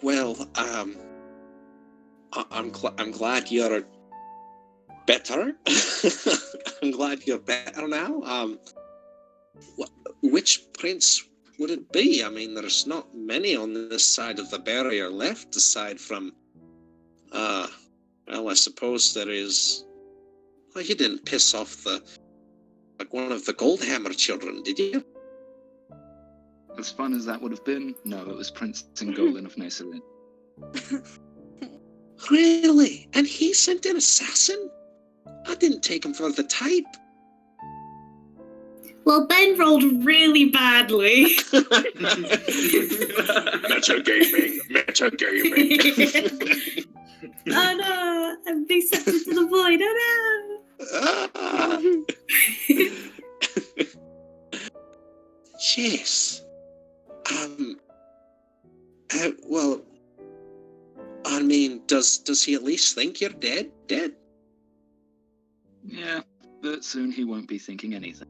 Well, I'm glad you're better. I'm glad you're better now. Which prince would it be? I mean, there's not many on this side of the barrier left, aside from, well, I suppose there is. Well, you didn't piss off one of the Goldhammer children, did you? As fun as that would have been, no, it was Prince Ingolin of Nacelin. Really? And he sent an assassin? I didn't take him for the type. Well, Ben rolled really badly. Metagaming. Oh no, I'm being sucked into the void. Oh no. Jeez. Well, I mean, does he at least think you're dead? Yeah, but soon he won't be thinking anything.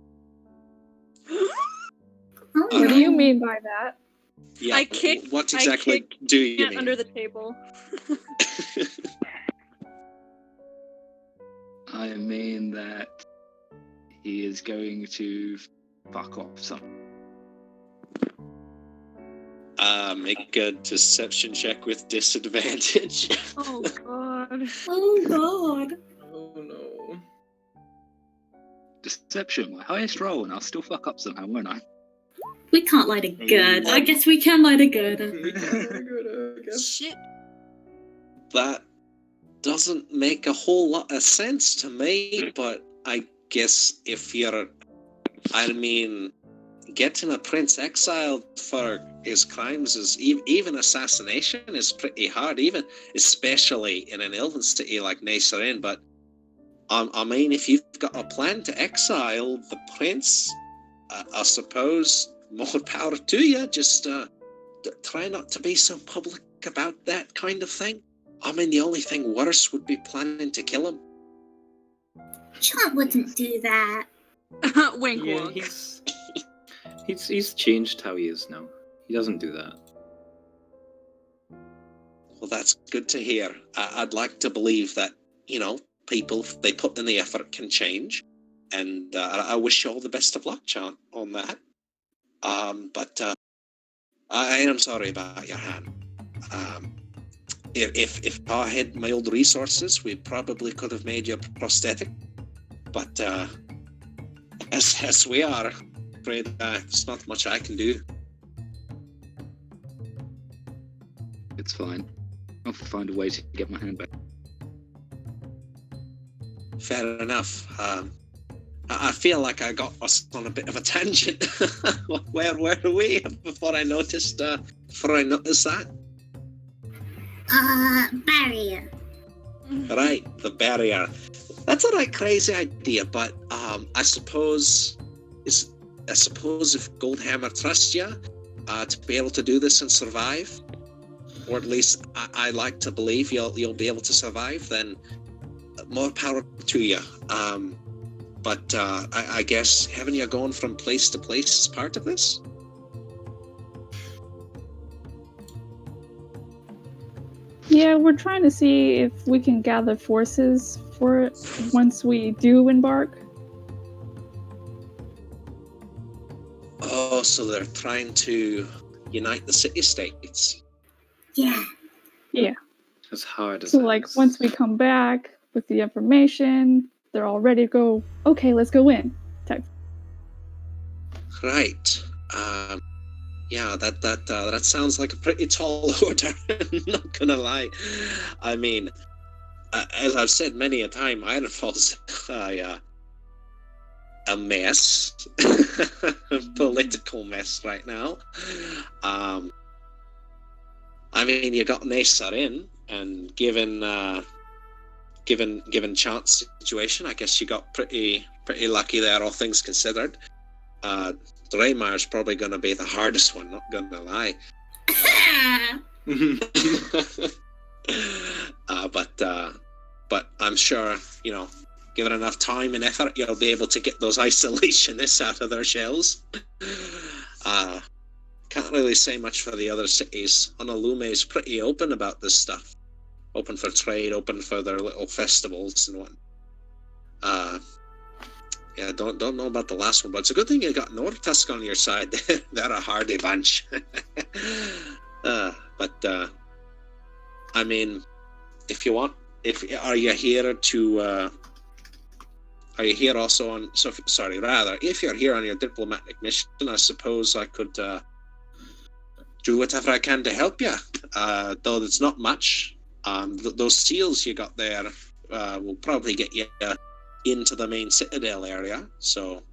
What do you mean by that? Yeah, what exactly do you mean? Under the table. I mean that he is going to fuck off some. Make a deception check with disadvantage. Oh god. Oh god. Oh no. Deception, my highest roll, and I'll still fuck up somehow, won't I? We can't lie to good. I guess we can lie to good. Shit. That doesn't make a whole lot of sense to me, but I guess if you're... I mean, getting a prince exiled for his crimes is... Even assassination is pretty hard, especially in an elven city like Nazarin, but I mean, if you've got a plan to exile the prince, I suppose more power to you. Just try not to be so public about that kind of thing. I mean, the only thing worse would be planning to kill him. John wouldn't do that. Wink, Yeah, wink. he's changed how he is now. He doesn't do that. Well, that's good to hear. I'd like to believe that, people, if they put in the effort, can change. And I wish you all the best of luck, John, on that. But I am sorry about your hand. If I had my old resources, we probably could have made you a prosthetic. But as we are, I'm afraid there's not much I can do. It's fine. I'll find a way to get my hand back. Fair enough. I feel like I got us on a bit of a tangent. Where were we before I noticed that? Barrier. Right, the barrier. That's a right crazy idea, but I suppose if Goldhammer trusts you to be able to do this and survive, or at least I like to believe you'll be able to survive, then more power to you. But I guess having you going from place to place is part of this? Yeah, we're trying to see if we can gather forces for it once we do embark. Oh, so they're trying to unite the city-states. Yeah. Yeah. As hard as So, that is. once we come back with the information, they're all ready to go, okay, let's go in. Type. Right. Yeah, that sounds like a pretty tall order. Not gonna lie. I mean, as I've said many a time, Ironfall's a mess, a political mess right now. I mean, you got Nacer in, and given chance situation, I guess you got pretty lucky there, all things considered. Dreymar's probably going to be the hardest one, not going to lie. But I'm sure, given enough time and effort, you'll be able to get those isolationists out of their shells. can't really say much for the other cities. Honolulu is pretty open about this stuff. Open for trade, open for their little festivals and what. Yeah, don't know about the last one, but it's a good thing you got Nortusk on your side. They're a hardy bunch. I mean, if you want, are you here also on? If you're here on your diplomatic mission, I suppose I could do whatever I can to help you. Though it's not much. Those seals you got there will probably get you into the main citadel area. So,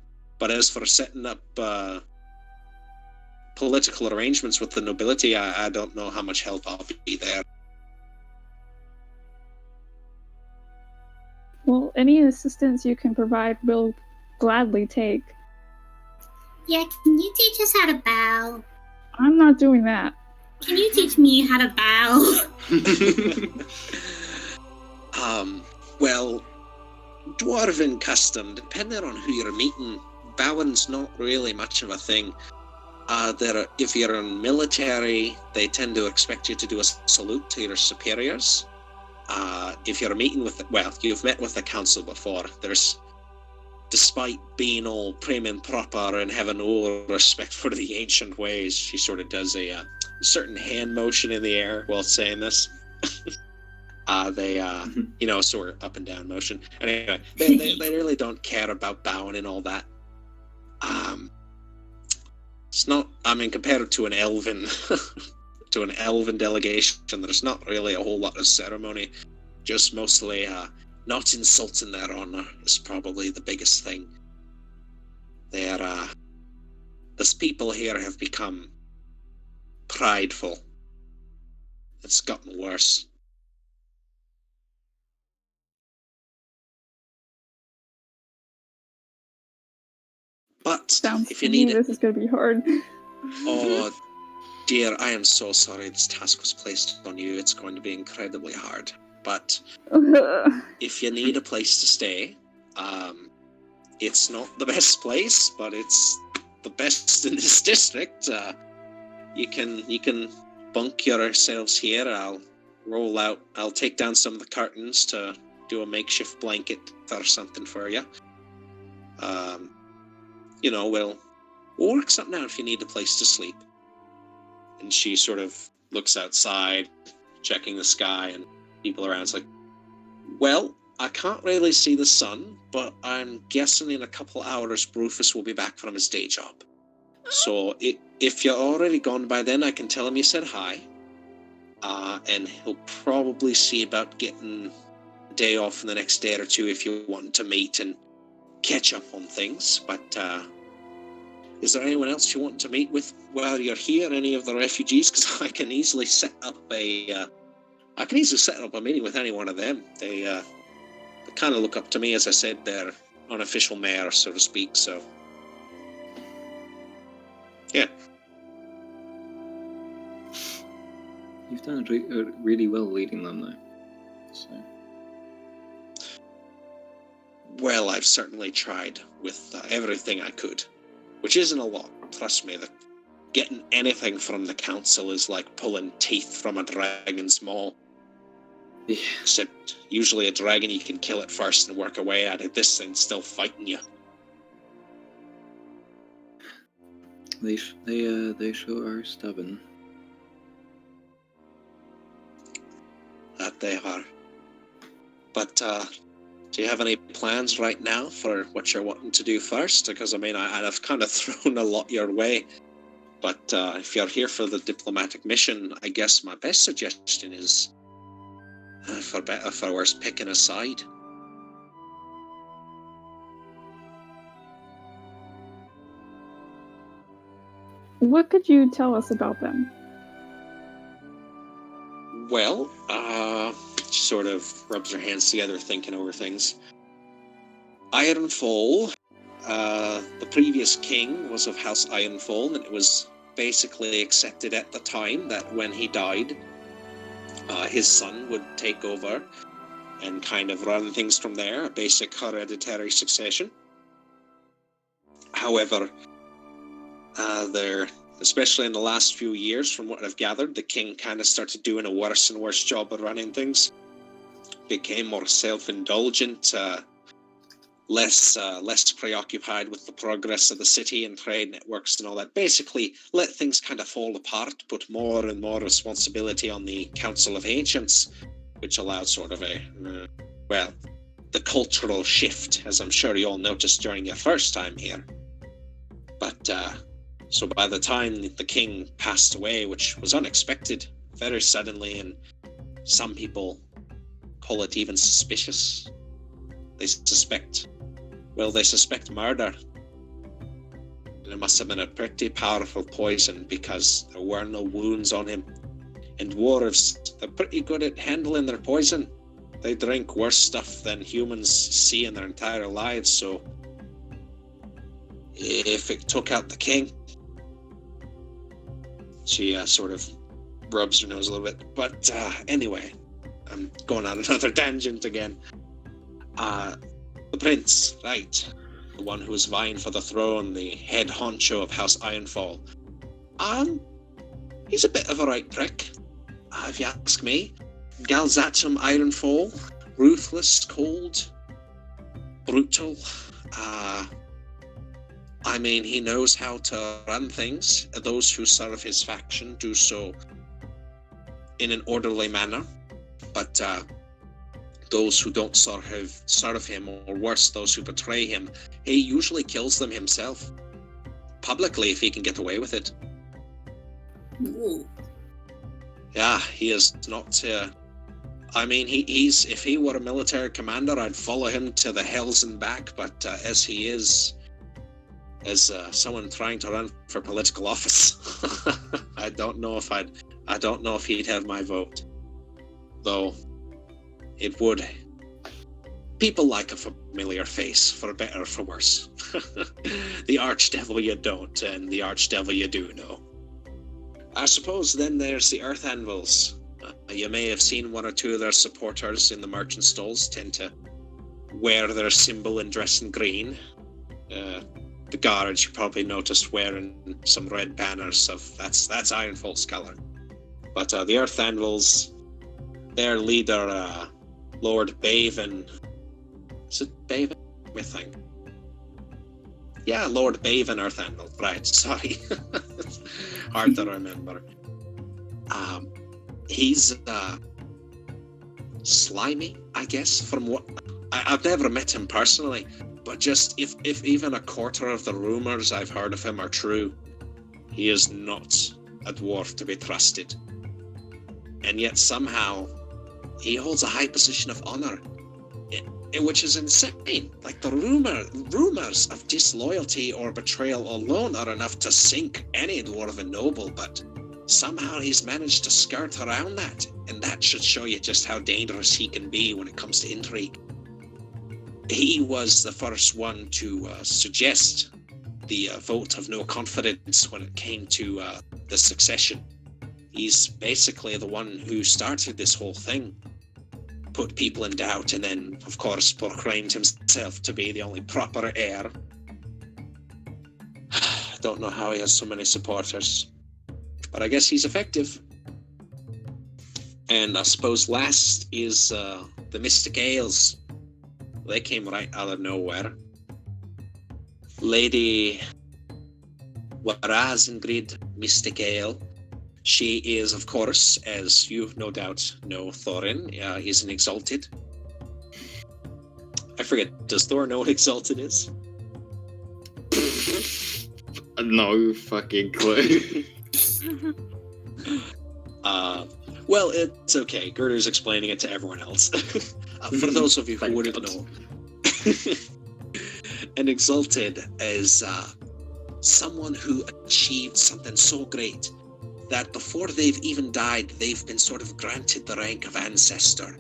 but as for setting up political arrangements with the nobility, I don't know how much help I'll be there. Well, any assistance you can provide, we'll gladly take. Yeah, can you teach us how to bow? I'm not doing that. Can you teach me how to bow? Well, Dwarven custom, depending on who you're meeting, bowing's not really much of a thing. If you're in military, they tend to expect you to do a salute to your superiors. If you're meeting with, you've met with the council before. Despite being all prim and proper and having no respect for the ancient ways, she sort of does a certain hand motion in the air while saying this. Sort of up and down motion. Anyway, they really don't care about bowing and all that. It's not. I mean, compared to an elven, delegation, there's not really a whole lot of ceremony. Just mostly, not insulting their honor is probably the biggest thing. This people here have become prideful. It's gotten worse. But Sounds if you to need me it, this is going to be hard. oh dear, I am so sorry this task was placed on you. It's going to be incredibly hard. But if you need a place to stay, it's not the best place, but it's the best in this district. You can bunk yourselves here. I'll take down some of the curtains to do a makeshift blanket or something for you. We'll work something out if you need a place to sleep. And she sort of looks outside, checking the sky and people around. It's like, well, I can't really see the sun, but I'm guessing in a couple hours Rufus will be back from his day job. So if you're already gone by then, I can tell him you said hi. And he'll probably see about getting a day off in the next day or two if you want to meet and catch up on things. But is there anyone else you want to meet with while you're here? Any of the refugees? Because I can easily set up a meeting with any one of them. They kind of look up to me, as I said, they're unofficial mayor, so to speak. So yeah. You've done really well leading them, though. So. Well, I've certainly tried with everything I could, which isn't a lot. Trust me, getting anything from the council is like pulling teeth from a dragon's maw. Yeah. Except usually a dragon, you can kill it first and work away at it. This thing's still fighting you. They sure are stubborn. That they are. But do you have any plans right now for what you're wanting to do first? Because I've kind of thrown a lot your way. But if you're here for the diplomatic mission, I guess my best suggestion is, for better for worse, picking a side. What could you tell us about them? Well, she sort of rubs her hands together, thinking over things. Ironfall, the previous king was of House Ironfall, and it was basically accepted at the time that when he died, his son would take over and kind of run things from there, a basic hereditary succession. However, especially in the last few years, from what I've gathered, the king kind of started doing a worse and worse job of running things. Became more self-indulgent, less preoccupied with the progress of the city and trade networks and all that. Basically, let things kind of fall apart, put more and more responsibility on the Council of Ancients, which allowed sort of the cultural shift, as I'm sure you all noticed during your first time here. But, so by the time the king passed away, which was unexpected, very suddenly, and some people call it even suspicious, they suspect murder. And it must have been a pretty powerful poison because there were no wounds on him. And dwarves, they're pretty good at handling their poison. They drink worse stuff than humans see in their entire lives, so if it took out the king, she sort of rubs her nose a little bit. But anyway, I'm going on another tangent again. The prince, right? The one who was vying for the throne, the head honcho of House Ironfall. He's a bit of a right prick, if you ask me. Galzatum Ironfall, ruthless, cold, brutal. I mean, he knows how to run things. Those who serve his faction do so in an orderly manner, but those who don't serve him, or worse, those who betray him, he usually kills them himself, publicly if he can get away with it. Ooh. Yeah, he is not... I mean, he's if he were a military commander, I'd follow him to the hells and back, but as he is... as someone trying to run for political office, I don't know if he'd have my vote. Though it would. People like a familiar face, for better or for worse. The archdevil you don't, and the archdevil you do know. I suppose then there's the Earth Anvils. You may have seen one or two of their supporters in the merchant stalls tend to wear their symbol and dress in green. The guards you probably noticed wearing some red banners of that's Ironfall's colour. But the Earth Anvils, their leader, Lord Baven. Is it Baven? Let me think. Yeah, Lord Baven Earth Anvil. Right, sorry. Hard to remember. He's slimy, I guess, from what... I've never met him personally, but just if even a quarter of the rumours I've heard of him are true, he is not a dwarf to be trusted. And yet somehow he holds a high position of honour, which is insane. Like the rumours of disloyalty or betrayal alone are enough to sink any dwarven noble, but somehow he's managed to skirt around that, and that should show you just how dangerous he can be when it comes to intrigue. He was the first one to suggest the vote of no confidence when it came to the succession. He's basically the one who started this whole thing, put people in doubt, and then, of course, proclaimed himself to be the only proper heir. I don't know how he has so many supporters, but I guess he's effective. And I suppose last is the Mystic Ales. They came right out of nowhere. Lady Warazengrid Mystic Ale. She is, of course, as you no doubt know, Thorin. He's an Exalted. I forget, does Thor know what Exalted is? No fucking clue. Well, it's okay. Gerder's explaining it to everyone else. For those of you who wouldn't know, an Exalted is someone who achieved something so great that before they've even died, they've been sort of granted the rank of Ancestor,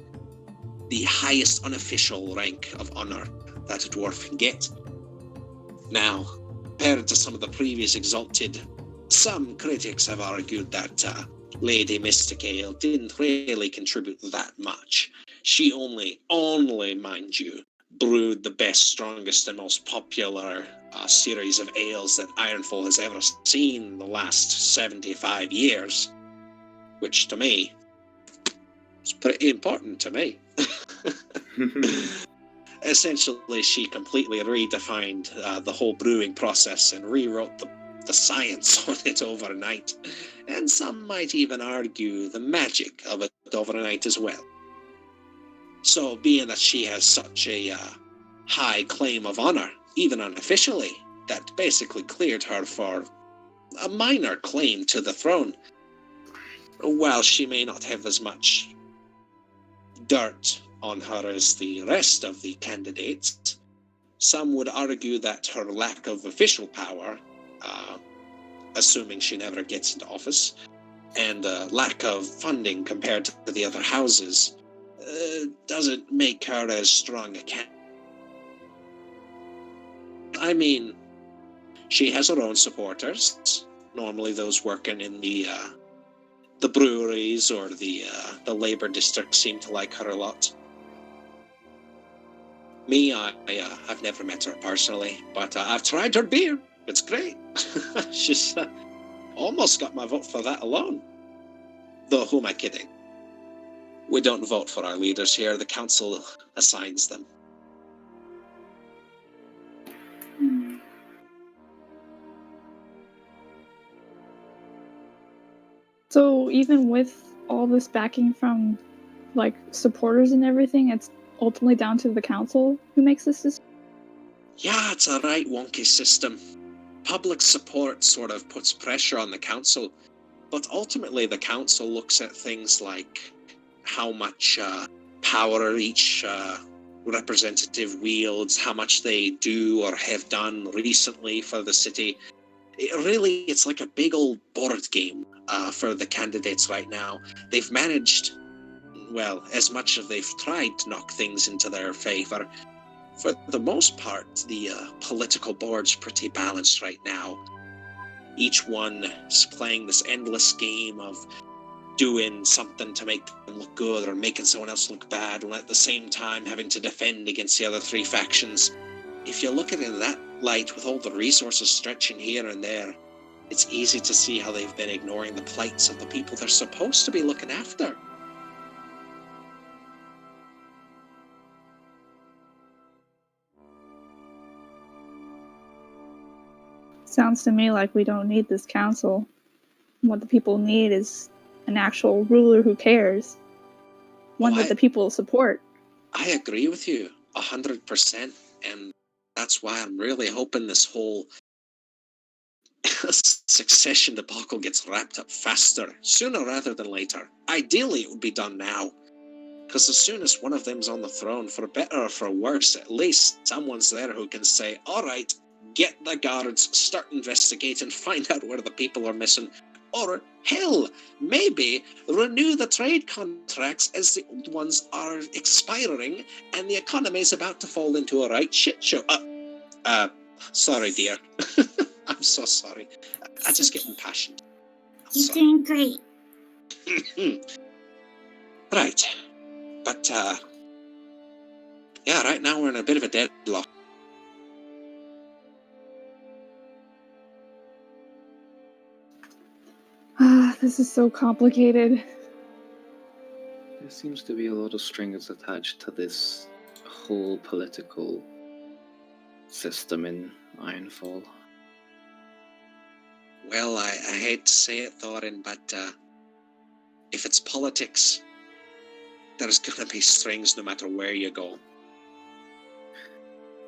the highest unofficial rank of honour that a dwarf can get. Now, compared to some of the previous Exalted, some critics have argued that Lady Mystic Ale didn't really contribute that much. She only, mind you, brewed the best, strongest, and most popular series of ales that Ironfall has ever seen in the last 75 years, which to me is pretty important to me. Essentially, she completely redefined the whole brewing process and rewrote the science on it overnight. And some might even argue the magic of it overnight as well. So, being that she has such a high claim of honor, even unofficially, that basically cleared her for a minor claim to the throne, while she may not have as much dirt on her as the rest of the candidates, some would argue that her lack of official power, assuming she never gets into office, and lack of funding compared to the other houses, doesn't make her as strong a candidate. I mean, she has her own supporters, normally those working in the breweries or the labor district seem to like her a lot. Me, I've never met her personally, but I've tried her beer. It's great. She's almost got my vote for that alone. Though, who am I kidding? We don't vote for our leaders here. The council assigns them. So even with all this backing from, like, supporters and everything, it's ultimately down to the council who makes this decision? Yeah, it's a right wonky system. Public support sort of puts pressure on the council, but ultimately the council looks at things like how much power each representative wields, how much they do or have done recently for the city. It's like a big old board game for the candidates right now. They've managed, well, as much as they've tried to knock things into their favour. For the most part, the political board's pretty balanced right now. Each one is playing this endless game of doing something to make them look good or making someone else look bad, and at the same time having to defend against the other three factions. If you look at it in that light, with all the resources stretching here and there, it's easy to see how they've been ignoring the plights of the people they're supposed to be looking after. Sounds to me like we don't need this council. What the people need is an actual ruler who cares. One that the people support. I agree with you 100%, and that's why I'm really hoping this whole succession debacle gets wrapped up faster, sooner rather than later. Ideally, it would be done now. Because as soon as one of them's on the throne, for better or for worse, at least someone's there who can say, alright, get the guards, start investigating, find out where the people are missing, or, hell, maybe renew the trade contracts as the old ones are expiring and the economy is about to fall into a right shit show. Sorry, dear. I'm so sorry. I just get impassioned. You're doing great. Right. But, yeah, right now we're in a bit of a deadlock. This is so complicated. There seems to be a lot of strings attached to this whole political system in Ironfall. Well, I hate to say it, Thorin, but if it's politics, there's gonna be strings no matter where you go.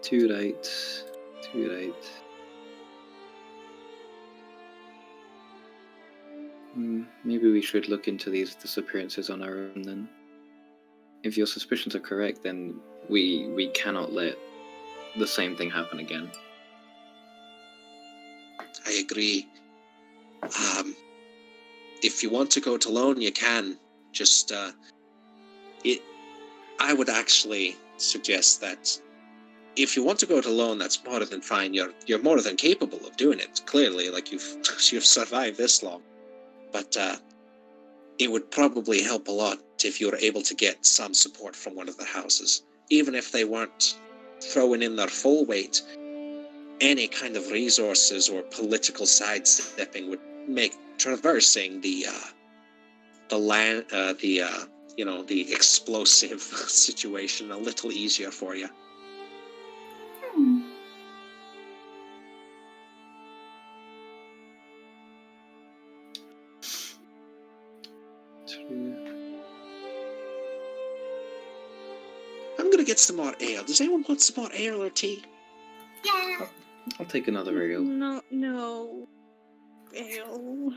Too right. Too right. Maybe we should look into these disappearances on our own then. If your suspicions are correct, then we cannot let the same thing happen again. I agree. If you want to go to loan, you can. Just, I would actually suggest that if you want to go to loan, that's more than fine. You're more than capable of doing it. Clearly, like you've survived this long. But it would probably help a lot if you were able to get some support from one of the houses. Even if they weren't throwing in their full weight, any kind of resources or political sidestepping would make traversing the land, the explosive situation a little easier for you. I'm gonna get some more ale. Does anyone want some more ale or tea? Yeah. I'll take another ale. No. Ale.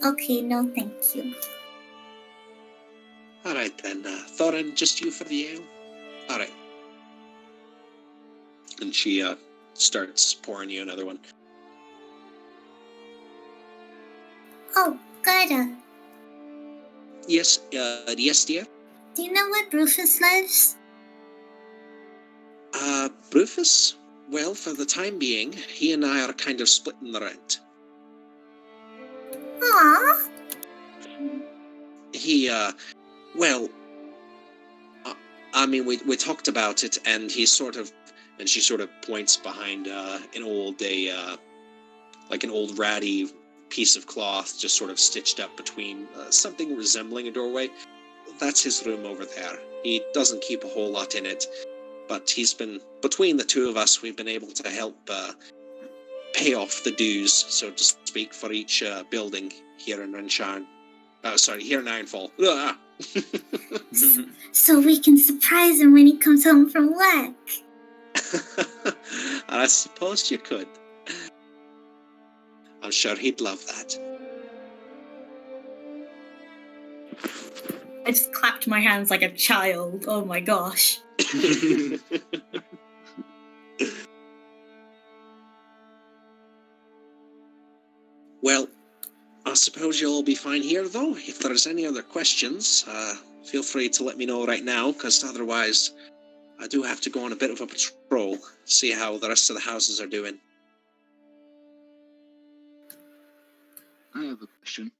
Okay, no, thank you. All right then, Thorin, just you for the ale. All right. And she starts pouring you another one. Oh, Garda, Yes, yes, dear. do you know where Rufus lives? Rufus? Well, for the time being, he and I are kind of splitting the rent. Aww. He, well, I mean, we talked about it, and he sort of, and she sort of points behind an old ratty piece of cloth, just sort of stitched up between something resembling a doorway. That's his room over there. He doesn't keep a whole lot in it, but he's been, between the two of us, we've been able to help pay off the dues, so to speak, for each building here in Rensharn. Here in Ironfall. So we can surprise him when he comes home from work. I suppose you could. I'm sure he'd love that. I just clapped my hands like a child. Oh my gosh. Well, I suppose you'll all be fine here, though. If there's any other questions, feel free to let me know right now, because otherwise I do have to go on a bit of a patrol, see how the rest of the houses are doing. I have a question.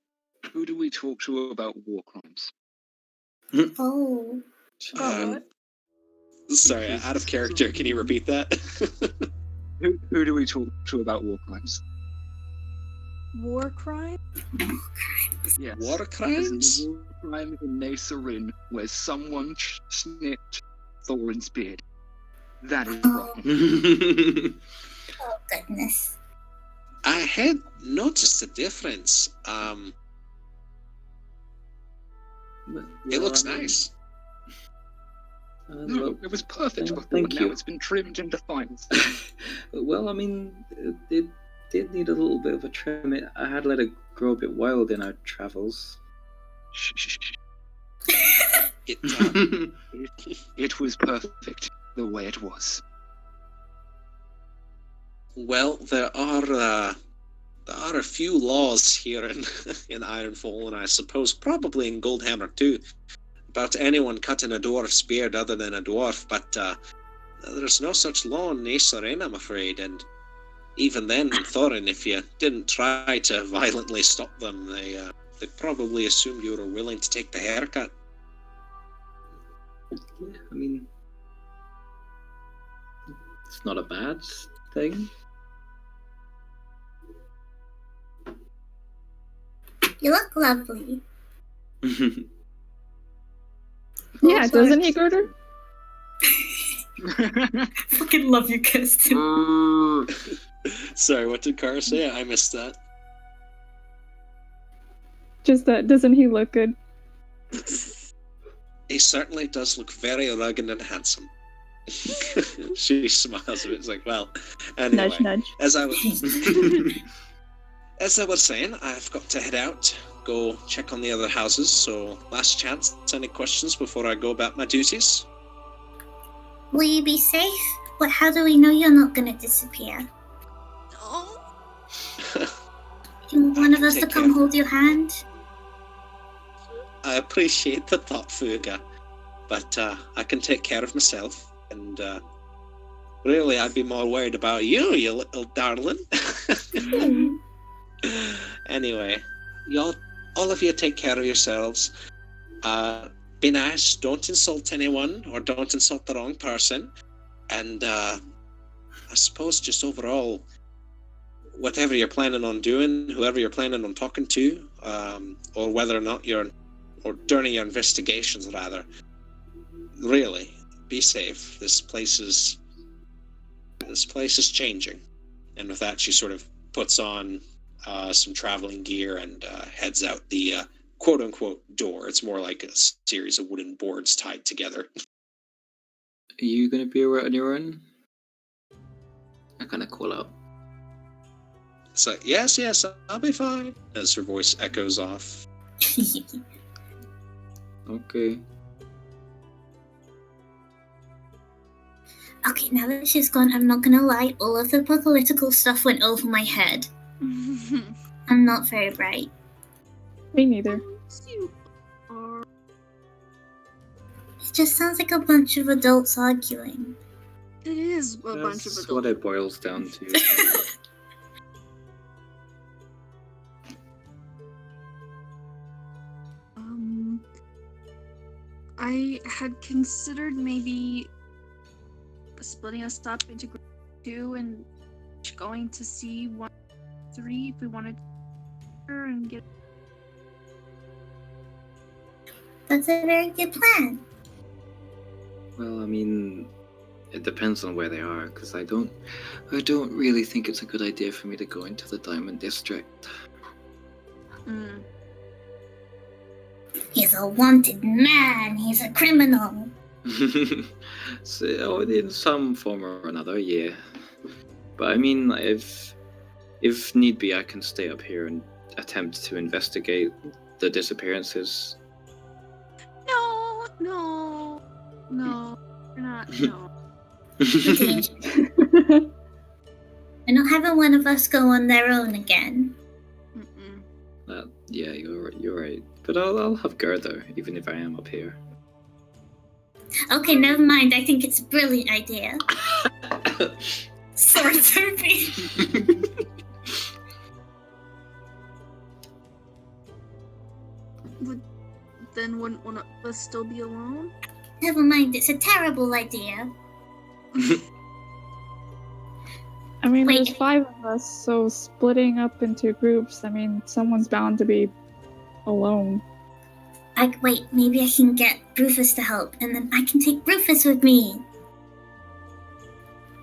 Who do we talk to about war crimes? Oh. Sorry, out of character, can you repeat that? Who do we talk to about war crimes? War crime? Yes. War crimes? There's a war crime in Nasarin where someone snipped Thorin's beard. That is wrong. Oh, goodness. I had noticed a difference. It looks nice. No, it was perfect before. Thank Now you. it's been trimmed into fines. Well, I mean, it did need a little bit of a trim. I had let it grow a bit wild in our travels. It was perfect the way it was. Well, there are a few laws here in in Ironfall, and I suppose probably in Goldhammer too, about anyone cutting a dwarf's beard other than a dwarf. But there's no such law in Nasarin, I'm afraid. And even then, Thorin, if you didn't try to violently stop them, they probably assumed you were willing to take the haircut. Yeah, I mean, it's not a bad thing. You look lovely. Yeah, doesn't he, Gerder? Fucking love you, Kirsten. Sorry, what did Kara say? I missed that. Just that, doesn't he look good? He certainly does look very rugged and handsome. She smiles a bit. It's like, well, anyway. Nudge, nudge. As I was saying, I've got to head out, go check on the other houses. So, last chance. Any questions before I go about my duties? Will you be safe? But how do we know you're not gonna disappear? No. You want one of us to take come care. hold your hand? I appreciate the thought, Fugue, but I can take care of myself. And really, I'd be more worried about you, you little darling. Anyway, all of you take care of yourselves. Be nice, don't insult anyone, or don't insult the wrong person. And I suppose just overall, whatever you're planning on doing, whoever you're planning on talking to, or whether or not or during your investigations rather, really, be safe. This place is changing. And with that, she sort of puts on some traveling gear and heads out the quote-unquote door. It's more like a series of wooden boards tied together. Are you going to be alright on your own? I kind of call out. So, yes, I'll be fine, as her voice echoes off. Okay. Okay, now that she's gone, I'm not gonna lie, all of the political stuff went over my head. I'm not very bright. Me neither. You are. It just sounds like a bunch of adults arguing. It is a bunch of That's adults. what it boils down to. I had considered maybe splitting us up into group 2 and going to see 1, 3 if we wanted to and get. That's a very good plan. Well, I mean, it depends on where they are, because I don't really think it's a good idea for me to go into the Diamond District. He's a wanted man. He's a criminal. So, in some form or another, yeah. But I mean, if need be, I can stay up here and attempt to investigate the disappearances. No, you're not. No. Okay. We're not having one of us go on their own again. Yeah, you're right. But I'll have Gerda, even if I am up here. Okay, never mind. I think it's a brilliant idea. Sorry, Toby. Then wouldn't one of us still be alone? Never mind. It's a terrible idea. I mean, Wait. there's 5 of us, so splitting up into groups, I mean, someone's bound to be alone. Wait, maybe I can get Rufus to help, and then I can take Rufus with me.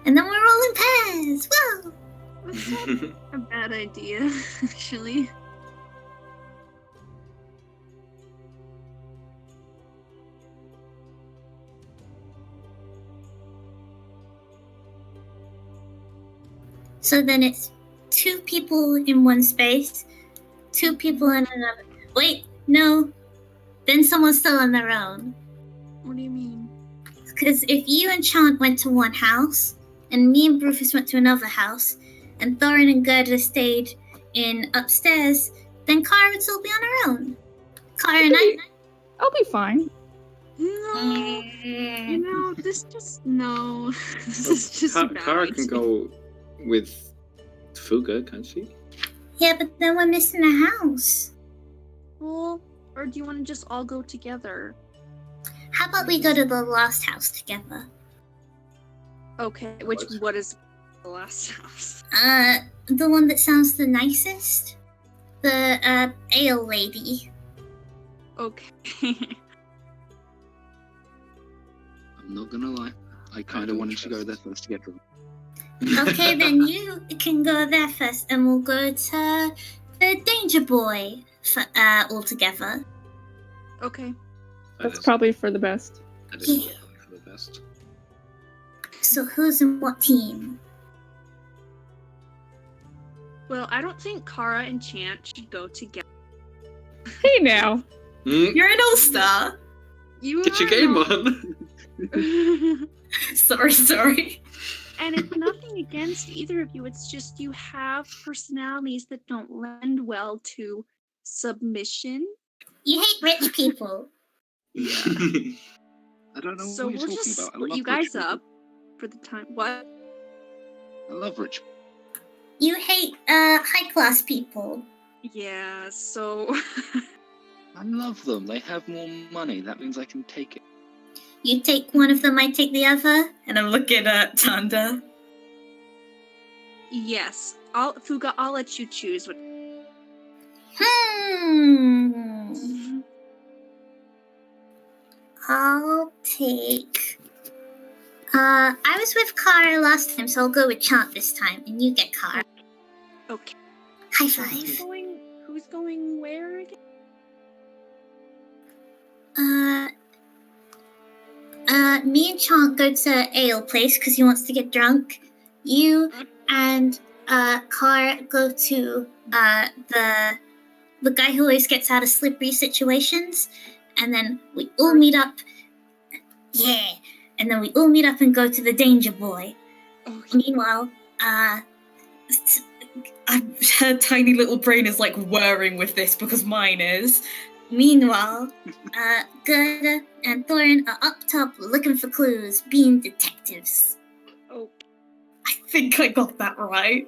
And then we're all in pairs. Whoa! That's not a bad idea, actually. So then it's 2 people in one space, 2 people in another. Wait, no. Then someone's still on their own. What do you mean? Because if you and Chant went to one house, and me and Rufus went to another house, and Thorin and Gerda stayed in upstairs, then Kara would still be on her own. Kara and I... I'll be fine. No, you know, this is just a bad Kara idea. can go with Fugue, can't she? Yeah, but then we're missing a house. Well, or do you want to just all go together? How about we go to the last house together? Okay, what is the last house? The one that sounds the nicest? The, ale lady. Okay. I'm not gonna lie. I kind of wanted to go there first to get drunk. Okay, then you can go there first, and we'll go to the Danger Boy all together. Okay. That's probably for the best. That is Yeah. probably for the best. So who's in what team? Well, I don't think Kara and Chant should go together. Hey now! You're an all-star. You Get your are game not- on! Sorry. And it's nothing against either of you. It's just you have personalities that don't lend well to submission. You hate rich people. Yeah. I don't know So what you're we'll talking just about. I split love you guys rich people. up for the time. What? I love rich. You hate high-class people. Yeah, so I love them. They have more money. That means I can take it. You take one of them, I take the other. And I'm looking at Tanda. Yes. Fuga, I'll let you choose what. I'll take. I was with Kara last time, so I'll go with Chant this time, and you get Kara. Okay. High Who's five. going where again? Me and Chant go to Ale place because he wants to get drunk. You and Kara go to the guy who always gets out of slippery situations, and then we all meet up. Yeah, and then we all meet up and go to the Danger Boy. Okay. Meanwhile, her tiny little brain is like whirring with this because mine is. Meanwhile, Gerda and Thorin are up top looking for clues, being detectives. Oh. I think I got that right.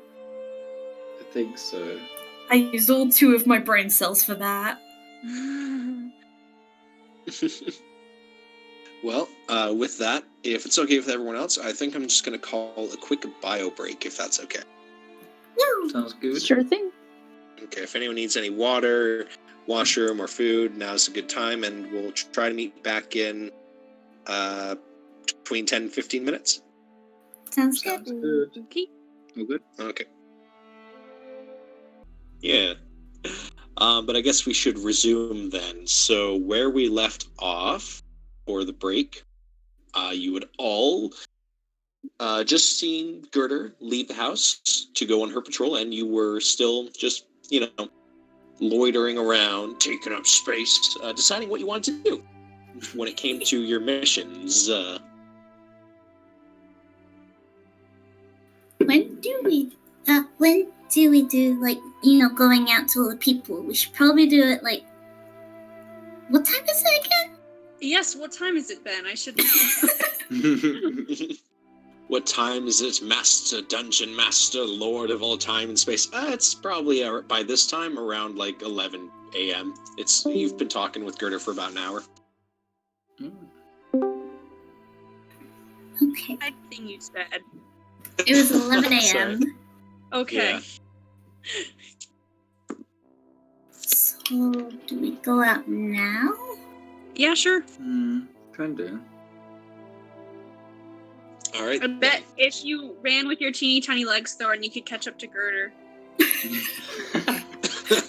I think so. I used all 2 of my brain cells for that. Well, with that, if it's okay with everyone else, I think I'm just going to call a quick bio break, if that's okay. Sounds good. Sure thing. Okay, if anyone needs any water, washroom, or food, now's a good time, and we'll try to meet back in between 10 and 15 minutes. Sounds good. Sounds good. Okay. All good. Okay. Yeah. But I guess we should resume then. So where we left off for the break, you had all just seen Gerda leave the house to go on her patrol, and you were still just, loitering around, taking up space, deciding what you wanted to do when it came to your missions. When do we do, going out to all the people? We should probably do it, what time is it again? Yes, what time is it, Ben? I should know. What time is it, Master, Dungeon Master, Lord of all time and space? It's probably by this time around 11 a.m. You've been talking with Gerda for about an hour. Okay. I think you said. It was 11 a.m. Okay. Yeah. So, do we go out now? Yeah, sure. Can do. All right. I bet if you ran with your teeny tiny legs, Thorin, you could catch up to Girder.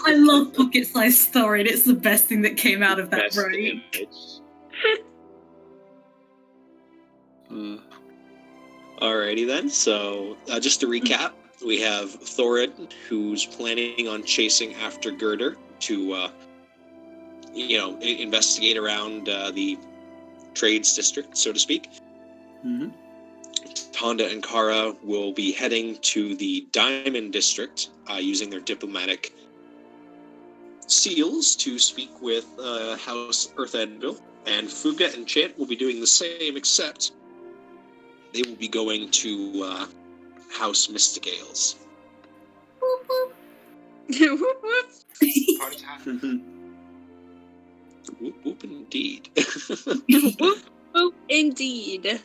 I love pocket-sized Thorin. It's the best thing that came out of that brain. Alrighty then. So, just to recap, we have Thorin, who's planning on chasing after Girder to, investigate around the trades district, so to speak. Mm-hmm. Tonda and Kara will be heading to the Diamond District, using their diplomatic seals to speak with House Earth Anvil. And Fuga and Chant will be doing the same, except they will be going to House Mysticales. Whoop, whoop. Whoop, whoop. Party time. Whoop, whoop, indeed. Whoop, whoop, indeed.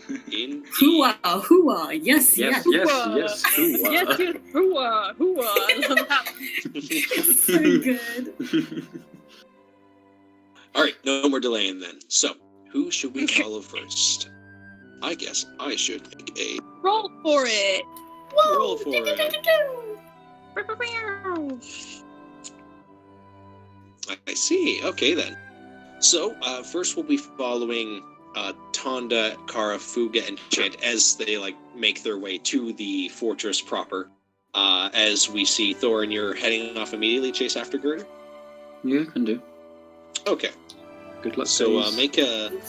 Indeed. Hooah, hooah, yes. Yes. Hooah. Yes. Hooah. Yes, yes, hooah, hooah. I love that. So good. All right, no more delaying then. So, who should we follow first? I guess I should make a Roll for it. roll for it. I see. Okay then. So, first we'll be following Tonda, Kara, Fuga, and Chant as they make their way to the fortress proper. As we see Thorin, you're heading off immediately, chase after Gerda. Yeah, can do. Okay. Good luck. So please.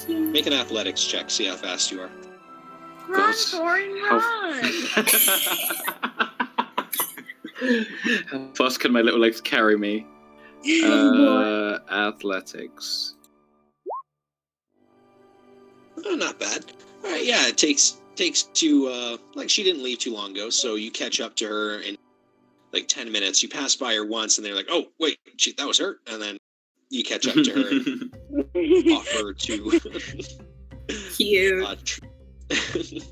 make an athletics check. See how fast you are. Run, God. Thorin, run. How fast can my little legs carry me? Athletics. Oh, not bad. All right, yeah, it takes you she didn't leave too long ago, so you catch up to her in 10 minutes. You pass by her once, and they're like, "Oh, wait, that was her," and then you catch up to her and offer to Cute.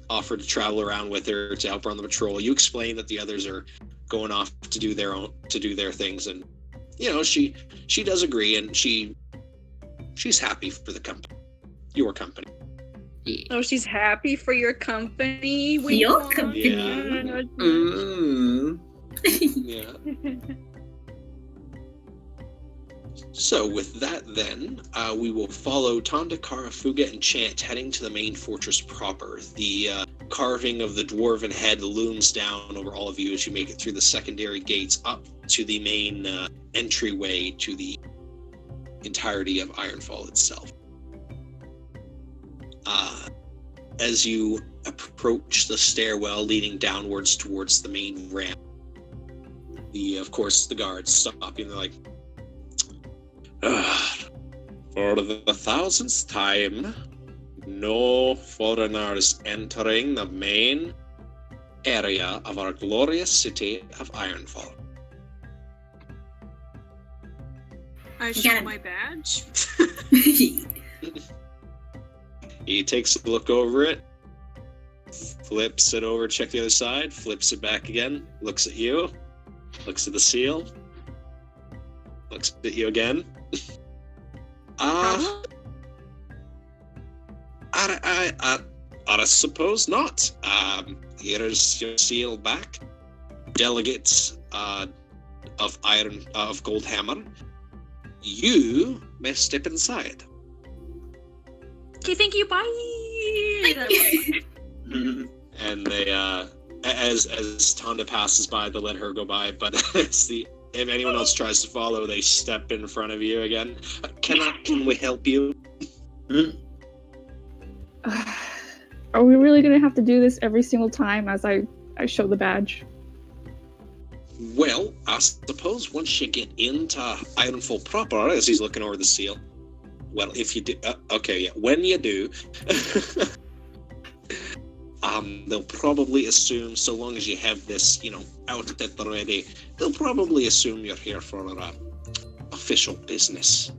offer to travel around with her to help her on the patrol. You explain that the others are going off to do their things, and she does agree, and she's happy for the company, your company. Yeah. Oh, she's happy for your company. Your company. Yeah. Yeah. So with that then, we will follow Tonda, Kara, Fuga, and Chant heading to the main fortress proper. The carving of the Dwarven head looms down over all of you as you make it through the secondary gates up to the main entryway to the entirety of Ironfall itself. As you approach the stairwell leading downwards towards the main ramp, of course, the guards stop you and they're like, for the 1000th time, no foreigners entering the main area of our glorious city of Ironfall. I show my badge. He takes a look over it, flips it over, check the other side, flips it back again, looks at you, looks at the seal, looks at you again. I suppose not. Here's your seal back. Delegates of Goldhammer, you may step inside. Okay, thank you. Bye. And they, as Tonda passes by, they let her go by. But if anyone else tries to follow, they step in front of you again. Can we help you? Are we really gonna have to do this every single time as I show the badge? Well, I suppose once you get into Ironfall proper, as he's looking over the seal. Well, if you do, when you do, they'll probably assume, so long as you have this, out at the ready, they'll probably assume you're here for official business.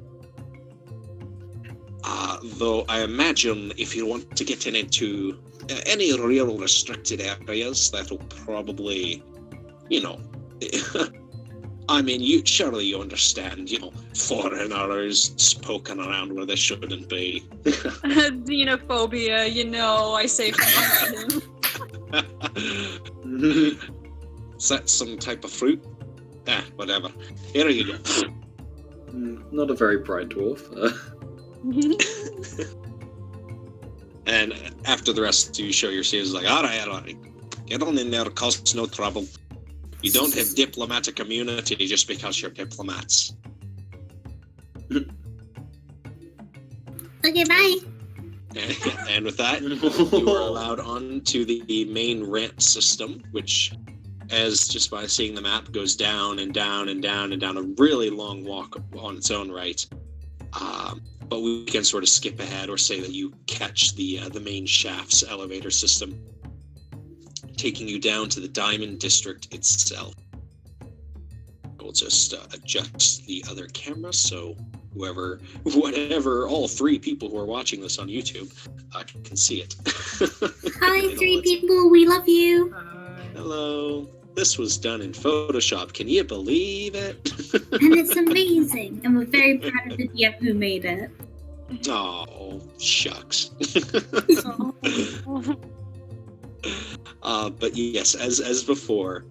Though I imagine if you want to get into any real restricted areas, that'll probably, I mean, surely you understand, foreigners poking around where they shouldn't be. Xenophobia, I say from behind him. Is that some type of fruit? Whatever. Here you go. Not a very bright dwarf. And after the rest of you show your seals, like, all right. Get on in there, cause no trouble. You don't have diplomatic immunity just because you're diplomats. Okay, bye. And with that, you are allowed on to the main ramp system, which, as just by seeing the map, goes down and down and down and down, a really long walk on its own right. But we can sort of skip ahead or say that you catch the main shaft's elevator system, taking you down to the Diamond District itself. We'll just adjust the other camera so whatever, all three people who are watching this on YouTube can see it. Hi, three people, we love you. Hello. This was done in Photoshop. Can you believe it? And it's amazing, and we're very proud of the DM who made it. Oh, shucks. But yes, as before,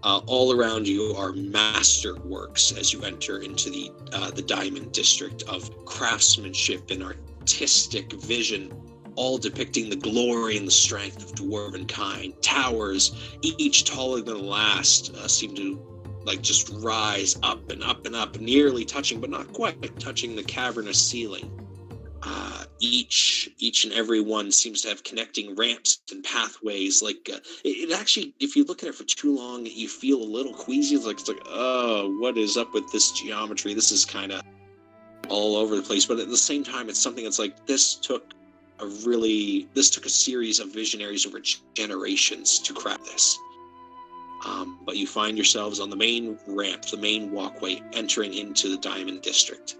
all around you are masterworks as you enter into the Diamond District of craftsmanship and artistic vision, all depicting the glory and the strength of Dwarven kind. Towers, each taller than the last, seem to just rise up and up and up, nearly touching, but not quite touching the cavernous ceiling. Each and every one seems to have connecting ramps and pathways. It actually, if you look at it for too long, you feel a little queasy. It's like, oh, what is up with this geometry? This is kind of all over the place. But at the same time, it's something that's like, this took a series of visionaries over generations to craft this. But you find yourselves on the main ramp, the main walkway, entering into the Diamond District.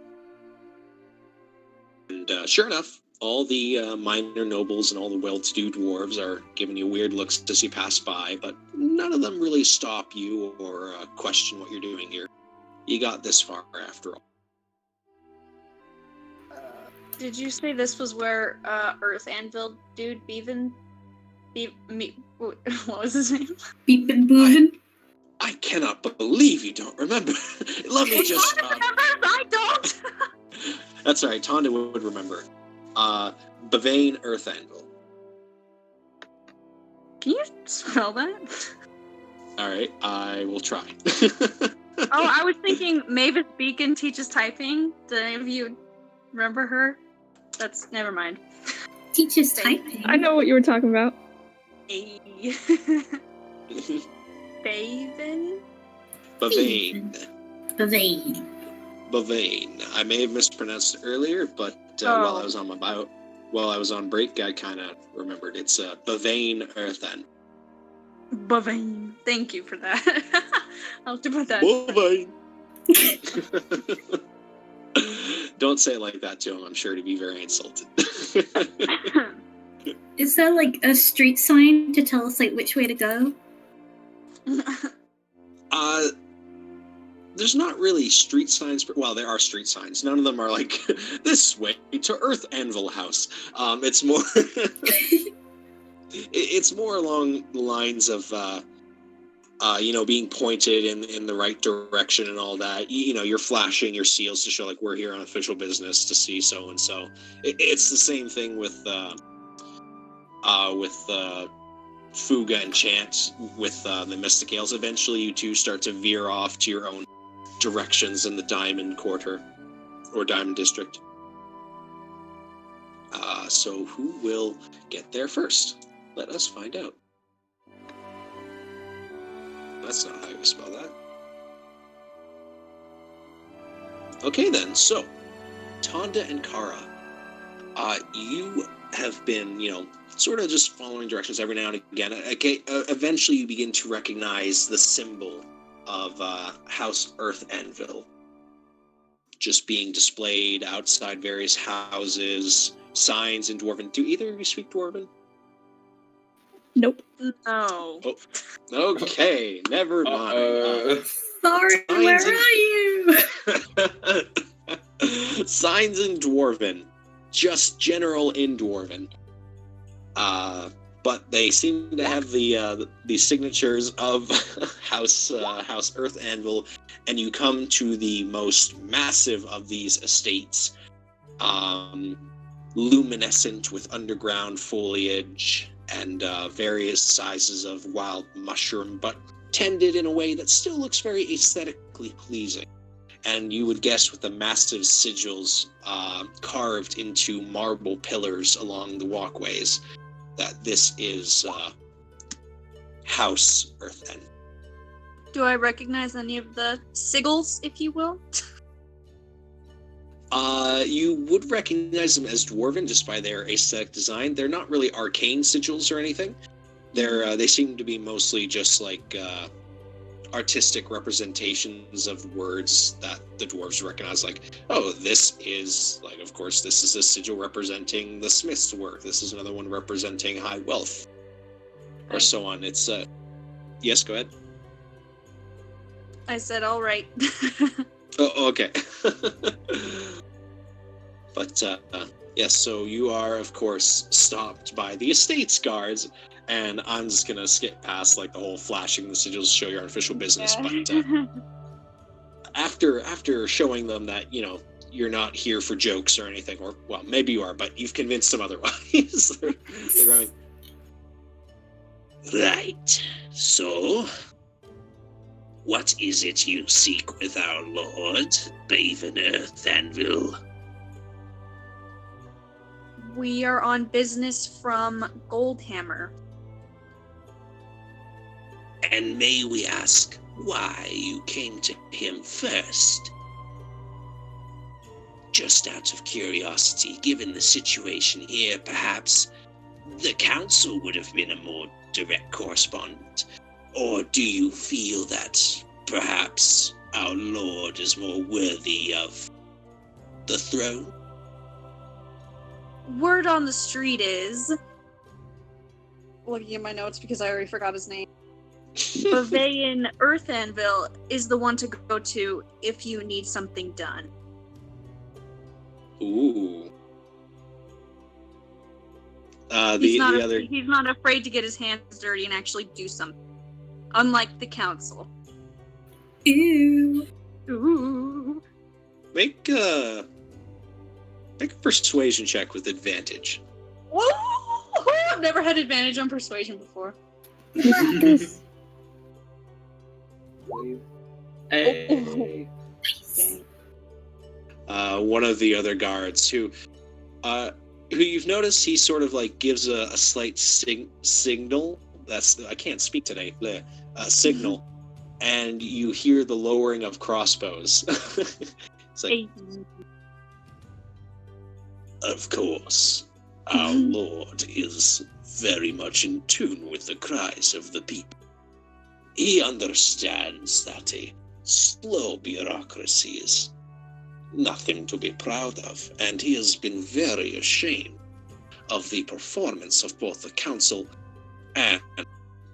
And sure enough, all the minor nobles and all the well-to-do dwarves are giving you weird looks as you pass by, but none of them really stop you or question what you're doing here. You got this far after all. Did you say this was where Earth Anvil dude what was his name? Beepin' boopin'. I cannot believe you don't remember. Let me just... I don't! That's all right, Tonda would remember. Bavane Earth Anvil. Can you spell that? Alright, I will try. Oh, I was thinking Mavis Beacon teaches typing. Did any of you remember her? That's... never mind. Teaches typing. I know what you were talking about. Hey. Bavane? Bavane. Bavane. Bavane. I may have mispronounced it earlier, but while I was on break, I kind of remembered. It's Bavane Earthen. Bavane. Thank you for that. I'll have to put that. Bavane. Don't say it like that to him. I'm sure to be very insulted. Is there like a street sign to tell us like which way to go? There's not really street signs, but well, there are street signs. None of them are like this way to Earth Anvil House. It's more it's more along the lines of being pointed in the right direction and all that. You're flashing your seals to show like we're here on official business to see so and so. It's the same thing with Fugue and Chant with the Mysticales. Eventually, you two start to veer off to your own directions in the Diamond Quarter or Diamond District. So who will get there first? Let us find out. That's not how you spell that. Okay then, so Tonda and Kara, you have been, sort of just following directions every now and again. Okay, eventually you begin to recognize the symbol of House Earth Anvil just being displayed outside various houses, signs in Dwarven. Do either of you speak Dwarven? Nope. No. Oh, okay, never mind. Sorry, where are you? Signs in Dwarven. Just general in Dwarven. But they seem to have the signatures of House Earth Anvil, and you come to the most massive of these estates, luminescent with underground foliage and various sizes of wild mushroom, but tended in a way that still looks very aesthetically pleasing. And you would guess with the massive sigils carved into marble pillars along the walkways that this is House Earth Anvil. Do I recognize any of the sigils, if you will? You would recognize them as Dwarven just by their aesthetic design. They're not really arcane sigils or anything. They seem to be mostly just like artistic representations of words that the dwarves recognize, like, oh, this is, like, of course, this is a sigil representing the smith's work. This is another one representing high wealth, or so on. It's, yes, go ahead. I said, all right. Oh, okay. But, yes, so you are, of course, stopped by the estates guards, and I'm just gonna skip past, like, the whole flashing the sigils to show your official business, Yeah. but, after showing them that, you're not here for jokes or anything, or, well, maybe you are, but you've convinced them otherwise. They're going, right, so, what is it you seek with our lord, Bavane Earth Anvil? We are on business from Goldhammer. And may we ask why you came to him first? Just out of curiosity, given the situation here, perhaps the council would have been a more direct correspondent. Or do you feel that perhaps our lord is more worthy of the throne? word on the street is... Looking at my notes because I already forgot his name. Bavayan Earth Anvil is the one to go to if you need something done. Ooh. He's The not afraid to get his hands dirty and actually do something. Unlike the council. Ew. Ooh. make a persuasion check with advantage. Whoa! I've never had advantage on persuasion before. Hey. One of the other guards who you've noticed, he sort of like gives a slight signal. I can't speak today. Signal, and you hear the lowering of crossbows. It's like, of course, our Lord is very much in tune with the cries of the people. He understands that a slow bureaucracy is nothing to be proud of, and he has been very ashamed of the performance of both the council and,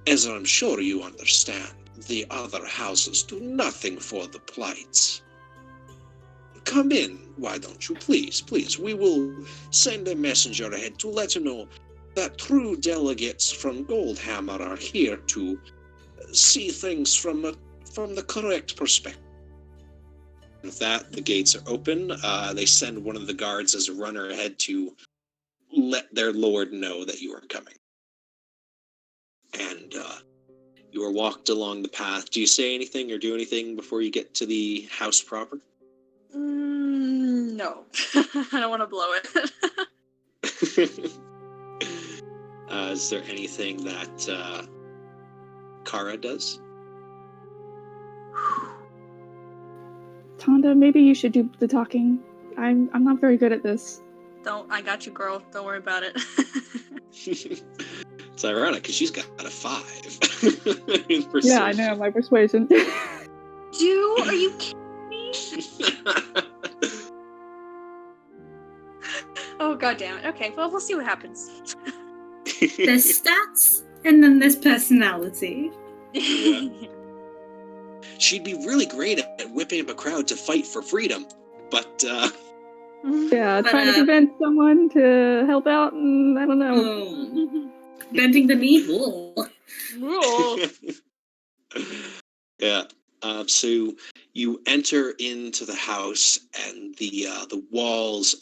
as I'm sure you understand, the other houses do nothing for the plight. Come in, why don't you? Please, please. We will send a messenger ahead to let you know that true delegates from Goldhammer are here to see things from the correct perspective. With that, the gates are open. They send one of the guards as a runner ahead to let their lord know that you are coming. And you are walked along the path. Do you say anything or do anything before you get to the house proper? No. I don't want to blow it. Is there anything that Kara does? Tonda, maybe you should do the talking. I'm not very good at this. I got you, girl. Don't worry about it. It's ironic because she's got a 5. in persuasion. Yeah, I know, my persuasion. Are you kidding me? Oh, god damn it. Okay, well, we'll see what happens. There's stats, and then there's personality. Yeah. She'd be really great at whipping up a crowd to fight for freedom, but yeah, trying to convince someone to help out, and I don't know. Bending the knee. Yeah. So you enter into the house, and the walls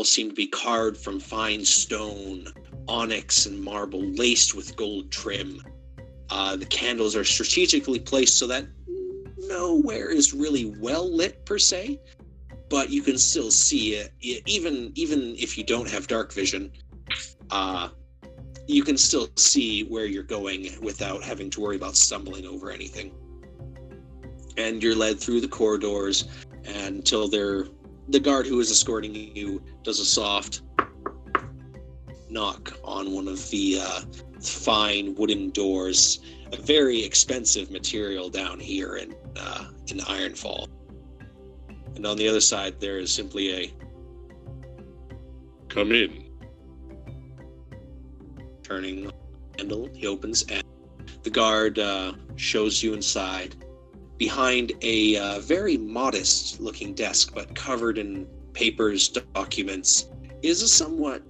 seem to be carved from fine stone, onyx, and marble, laced with gold trim. The candles are strategically placed so that nowhere is really well lit per se, but you can still see it. Even if you don't have dark vision, you can still see where you're going without having to worry about stumbling over anything. And you're led through the corridors until the guard who is escorting you does a soft knock on one of the fine wooden doors, a very expensive material down here in Ironfall. And on the other side, there is simply a "Come in." Turning the handle, he opens, and the guard shows you inside. Behind a very modest-looking desk, but covered in papers, documents, is a somewhat.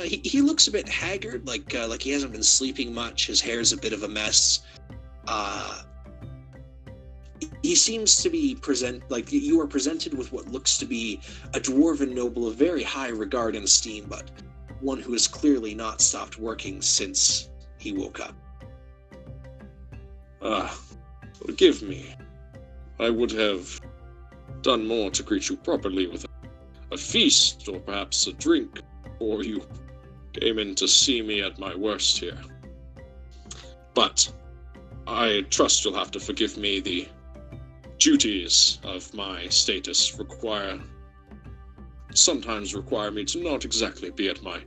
He looks a bit haggard, like he hasn't been sleeping much. His hair's a bit of a mess. He seems to be you are presented with what looks to be a dwarven noble of very high regard and esteem, but one who has clearly not stopped working since he woke up. Forgive me. I would have done more to greet you properly with a feast or perhaps a drink, or you came in to see me at my worst here. But I trust you'll have to forgive me. The duties of my status sometimes require me to not exactly be at my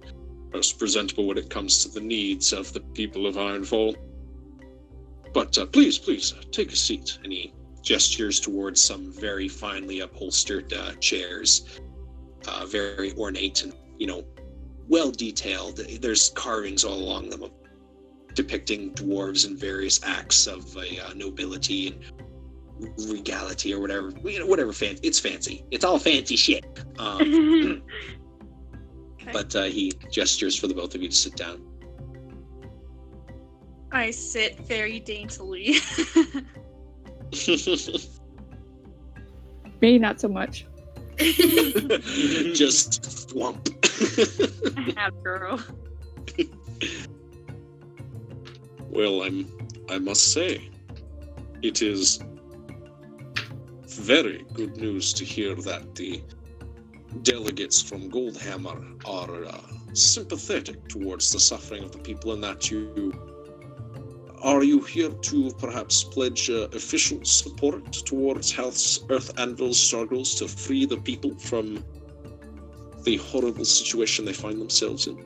most presentable when it comes to the needs of the people of Ironfall. But please, take a seat. And he gestures towards some very finely upholstered chairs. very ornate and, well detailed. There's carvings all along them depicting dwarves in various acts of nobility and regality or whatever. Whatever fancy. It's fancy. It's all fancy shit. Okay. But he gestures for the both of you to sit down. I sit very daintily. Me, not so much. Just thwomp. Girl. Well, I must say, it is very good news to hear that the delegates from Goldhammer are sympathetic towards the suffering of the people, and that are you here to perhaps pledge official support towards Earth Anvil's struggles to free the people from the horrible situation they find themselves in?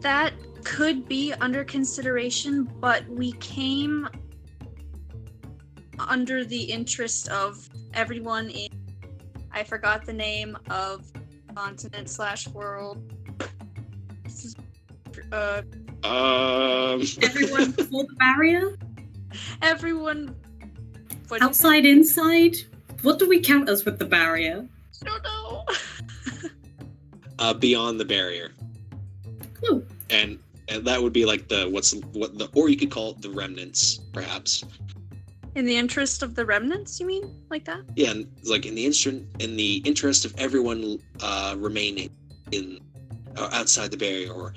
That could be under consideration, but we came under the interest of everyone in... I forgot the name of continent/world. Everyone before the barrier? Everyone... Outside, inside? What do we count as with the barrier? I don't know. Beyond the barrier. Ooh. And that would be like or you could call it the remnants, perhaps. In the interest of the remnants, you mean? Like that? Yeah, and like in the interest of everyone remaining in outside the barrier, or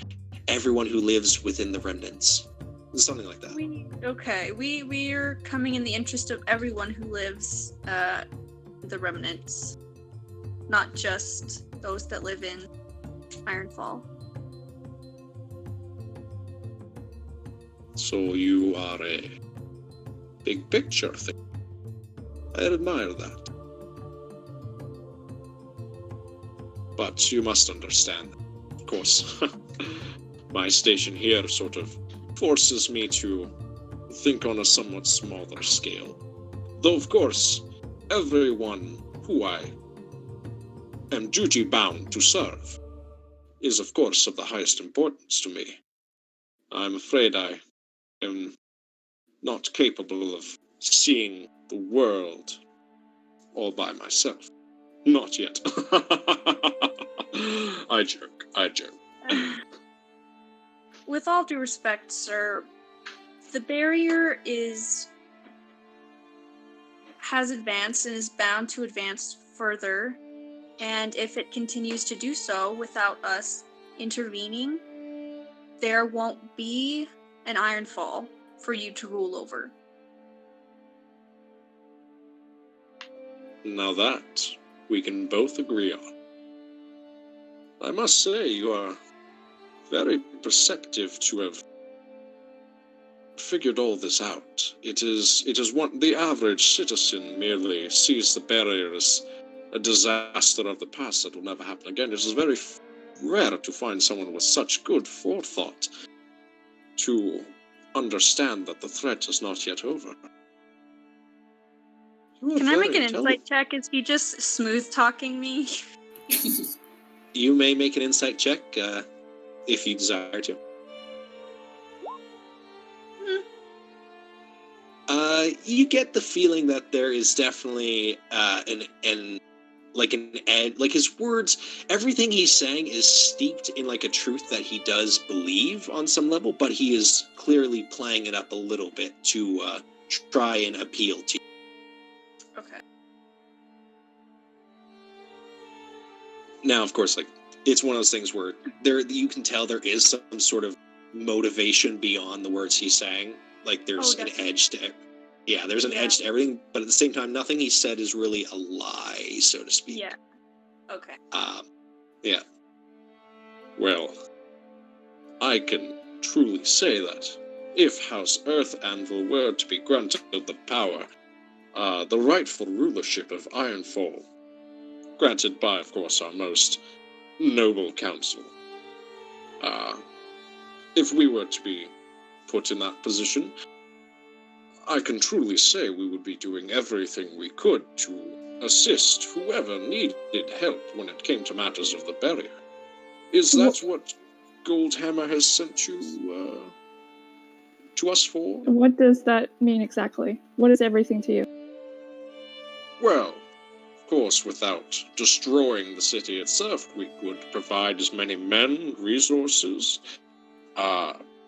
everyone who lives within the remnants. Something like that. We're coming in the interest of everyone who lives the remnants. Not just those that live in Ironfall. So you are a big picture thing. I admire that. But you must understand, of course, my station here sort of forces me to think on a somewhat smaller scale. Though, of course, everyone who I am duty-bound to serve is, of course, of the highest importance to me. I'm afraid I am not capable of seeing the world all by myself. Not yet. I joke. With all due respect, sir, the barrier has advanced and is bound to advance further, and if it continues to do so without us intervening, there won't be an Ironfall for you to rule over. Now that we can both agree on. I must say you are very perceptive to have figured all this out. It is what the average citizen merely sees the barrier as a disaster of the past that will never happen again. It is very rare to find someone with such good forethought to understand that the threat is not yet over. Can I make an insight check? Is he just smooth talking me? You may make an insight check if you desire to. You get the feeling that there is definitely an edge, like his words, everything he's saying is steeped in like a truth that he does believe on some level, but he is clearly playing it up a little bit to try and appeal to you. Okay. Now, of course, like, it's one of those things where you can tell there is some sort of motivation beyond the words he's saying. Like, there's an edge to it. Yeah, there's an edge to everything, but at the same time, nothing he said is really a lie, so to speak. Yeah. Okay. Yeah. Well, I can truly say that if House Earth Anvil were to be granted the power, the rightful rulership of Ironfall, granted by, of course, our most noble council, if we were to be put in that position, I can truly say we would be doing everything we could to assist whoever needed help when it came to matters of the barrier. Is that what Goldhammer has sent you to us for? What does that mean exactly? What is everything to you? Well, of course, without destroying the city itself, we would provide as many men, resources,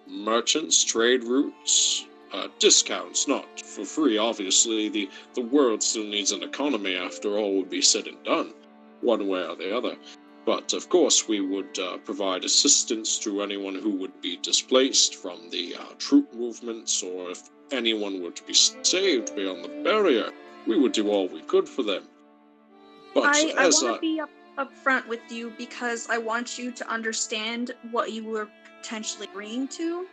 merchants, trade routes, discounts, not for free, obviously. The world still needs an economy after all would be said and done, one way or the other. But, of course, we would provide assistance to anyone who would be displaced from the troop movements, or if anyone were to be saved beyond the barrier, we would do all we could for them. But I want to be up front with you because I want you to understand what you were potentially agreeing to.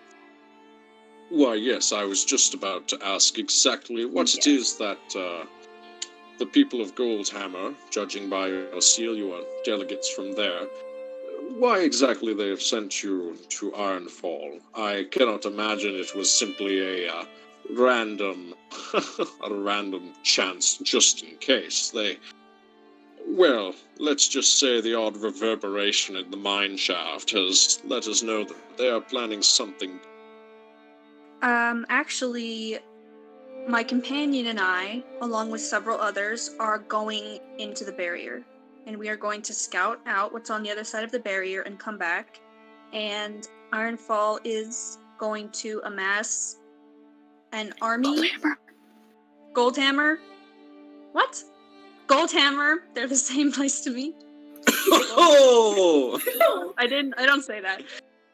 Why, yes, I was just about to ask exactly what it is that the people of Goldhammer, judging by your seal, you are delegates from there, why exactly they have sent you to Ironfall. I cannot imagine it was simply a random chance just in case. Well, let's just say the odd reverberation in the mine shaft has let us know that they are planning something. Actually, my companion and I, along with several others, are going into the barrier. And we are going to scout out what's on the other side of the barrier and come back. And Ironfall is going to amass an army. Goldhammer? What? Goldhammer. They're the same place to me. Oh! I don't say that.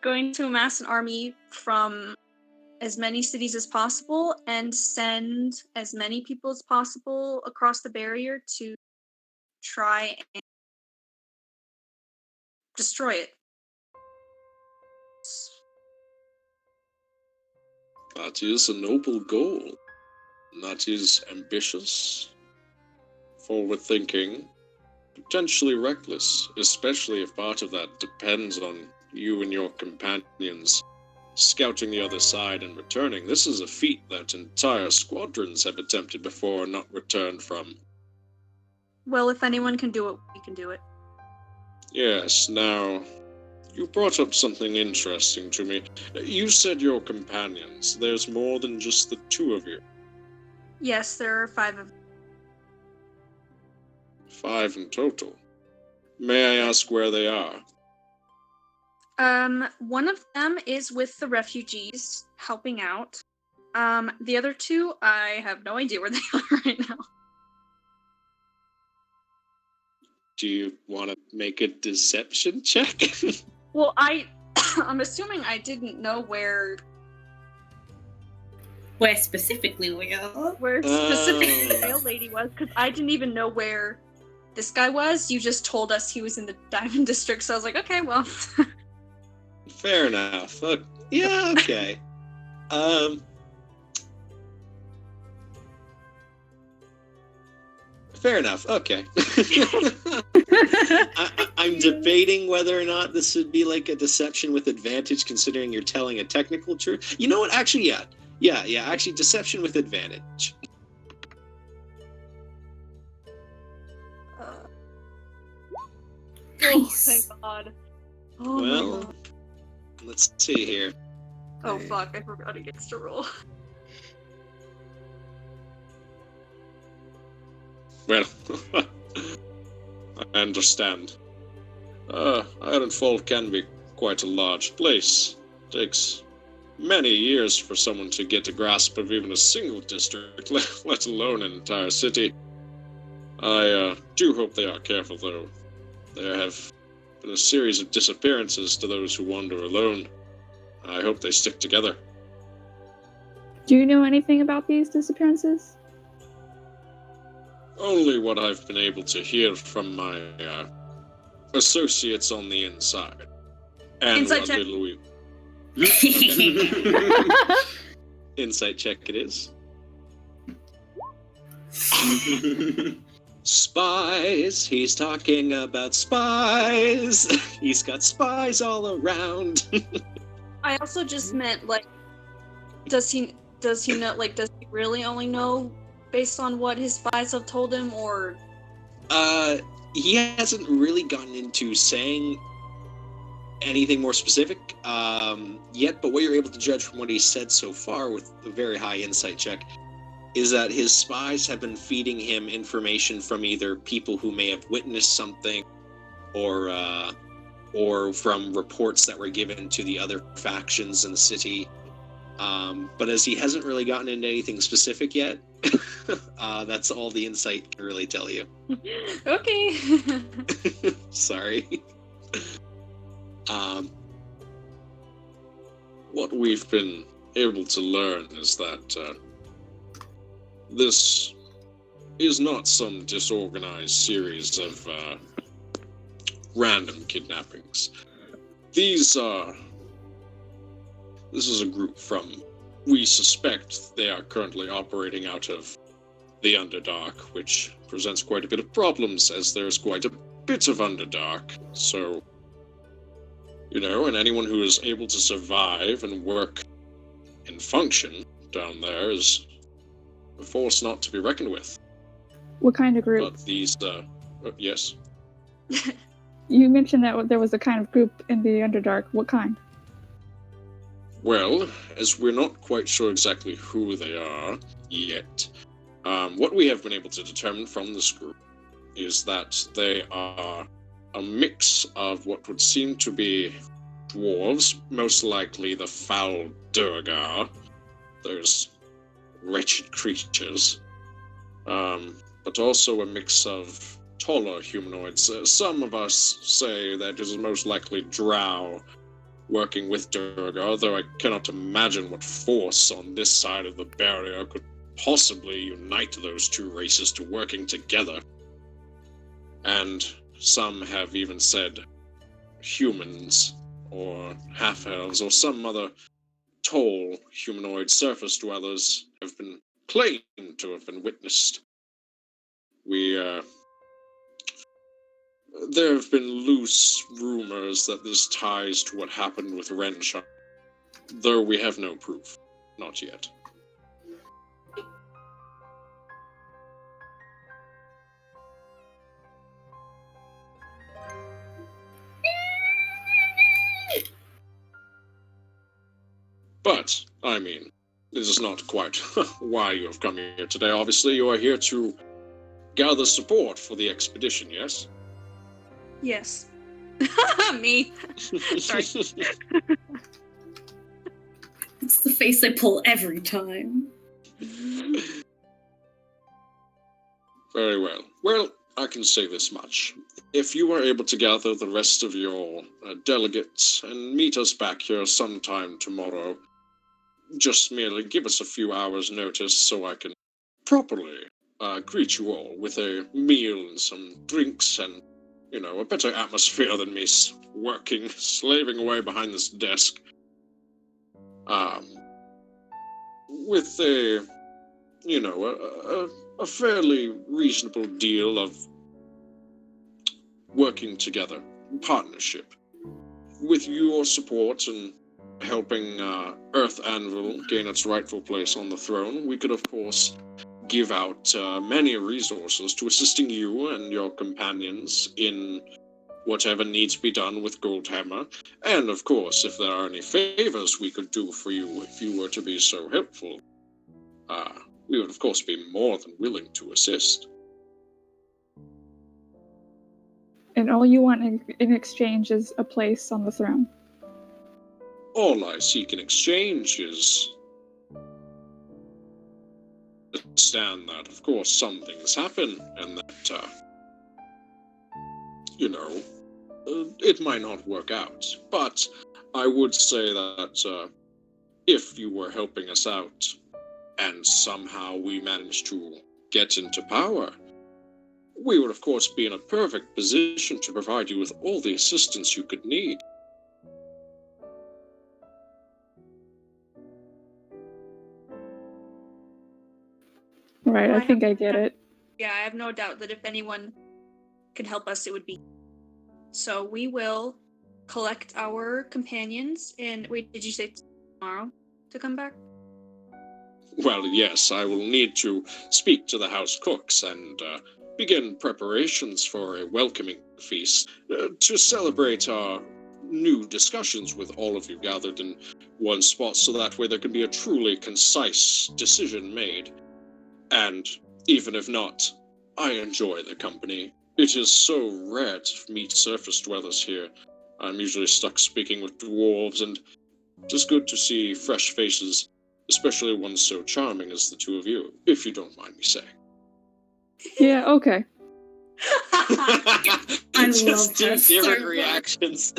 Going to amass an army from as many cities as possible and send as many people as possible across the barrier to try and destroy it. That is a noble goal. That is ambitious, forward-thinking, potentially reckless, especially if part of that depends on you and your companions scouting the other side and returning. This is a feat that entire squadrons have attempted before and not returned from. Well, if anyone can do it, we can do it. Yes, now, you brought up something interesting to me. You said your companions. There's more than just the two of you. Yes, there are 5 of them. 5 in total. May I ask where they are? One of them is with the refugees, helping out. The other 2, I have no idea where they are right now. Do you want to make a deception check? Well, I'm assuming I didn't know where specifically we are. Where specifically the male lady was, because I didn't even know where this guy was. You just told us he was in the Diamond District, so I was like, okay, well. Fair enough. Yeah, okay. Fair enough. Okay. I'm debating whether or not this would be like a deception with advantage, considering you're telling a technical truth. You know what? Actually, yeah. Yeah. Actually, deception with advantage. Oh, thank God. Oh, well, my God. Let's see here. Oh, fuck. I forgot he gets to roll. Well, I understand. Ironfall can be quite a large place. Takes many years for someone to get a grasp of even a single district, let alone an entire city. I do hope they are careful, though. There have been a series of disappearances to those who wander alone. I hope they stick together. Do you know anything about these disappearances? Only what I've been able to hear from my associates on the inside. And Inside what check. little we... Insight check it is. Spies. He's talking about spies. He's got spies all around. I also just meant, like, does he know, like, does he really only know based on what his spies have told him, or He hasn't really gotten into saying anything more specific yet, but what you're able to judge from what he's said so far with a very high insight check is that his spies have been feeding him information from either people who may have witnessed something or from reports that were given to the other factions in the city. But as he hasn't really gotten into anything specific yet, that's all the insight can really tell you. Okay. Sorry. What we've been able to learn is that this is not some disorganized series of random kidnappings. This is a group from, we suspect they are currently operating out of the Underdark, which presents quite a bit of problems as there's quite a bit of Underdark. So, and anyone who is able to survive and work and function down there is a force not to be reckoned with. What kind of group? But these, yes? You mentioned that there was a kind of group in the Underdark. What kind? Well, as we're not quite sure exactly who they are yet, what we have been able to determine from this group is that they are a mix of what would seem to be dwarves, most likely the foul Durgar, those wretched creatures, but also a mix of taller humanoids. Some of us say that it is most likely drow working with Durgar, though I cannot imagine what force on this side of the barrier could possibly unite those two races to working together. And some have even said humans, or half-elves, or some other tall humanoid surface dwellers have been claimed to have been witnessed. There have been loose rumors that this ties to what happened with Renshaw, though we have no proof. Not yet. But, I mean, this is not quite why you have come here today. Obviously, you are here to gather support for the expedition, yes? Yes. Me. Sorry. It's the face I pull every time. Very well. Well, I can say this much. If you are able to gather the rest of your delegates and meet us back here sometime tomorrow, just merely give us a few hours' notice so I can properly greet you all with a meal and some drinks and, a better atmosphere than me working, slaving away behind this desk. With a fairly reasonable deal of working together, partnership. With your support and helping Earth Anvil gain its rightful place on the throne, we could, of course, give out many resources to assisting you and your companions in whatever needs to be done with Goldhammer. And, of course, if there are any favors we could do for you if you were to be so helpful, we would, of course, be more than willing to assist. And all you want in exchange is a place on the throne. All I seek in exchange is understand that, of course, some things happen, and that, it might not work out. But I would say that if you were helping us out, and somehow we managed to get into power, we would, of course, be in a perfect position to provide you with all the assistance you could need. Right, Well, I think I get it. Yeah, I have no doubt that if anyone can help us, it would be. So we will collect our companions, and wait, did you say tomorrow to come back? Well, yes, I will need to speak to the house cooks and begin preparations for a welcoming feast to celebrate our new discussions with all of you gathered in one spot, so that way there can be a truly concise decision made. And even if not, I enjoy the company. It is so rare to meet surface dwellers here. I'm usually stuck speaking with dwarves, and just good to see fresh faces, especially one so charming as the two of you, if you don't mind me saying. Yeah, okay. I love two this different so reactions.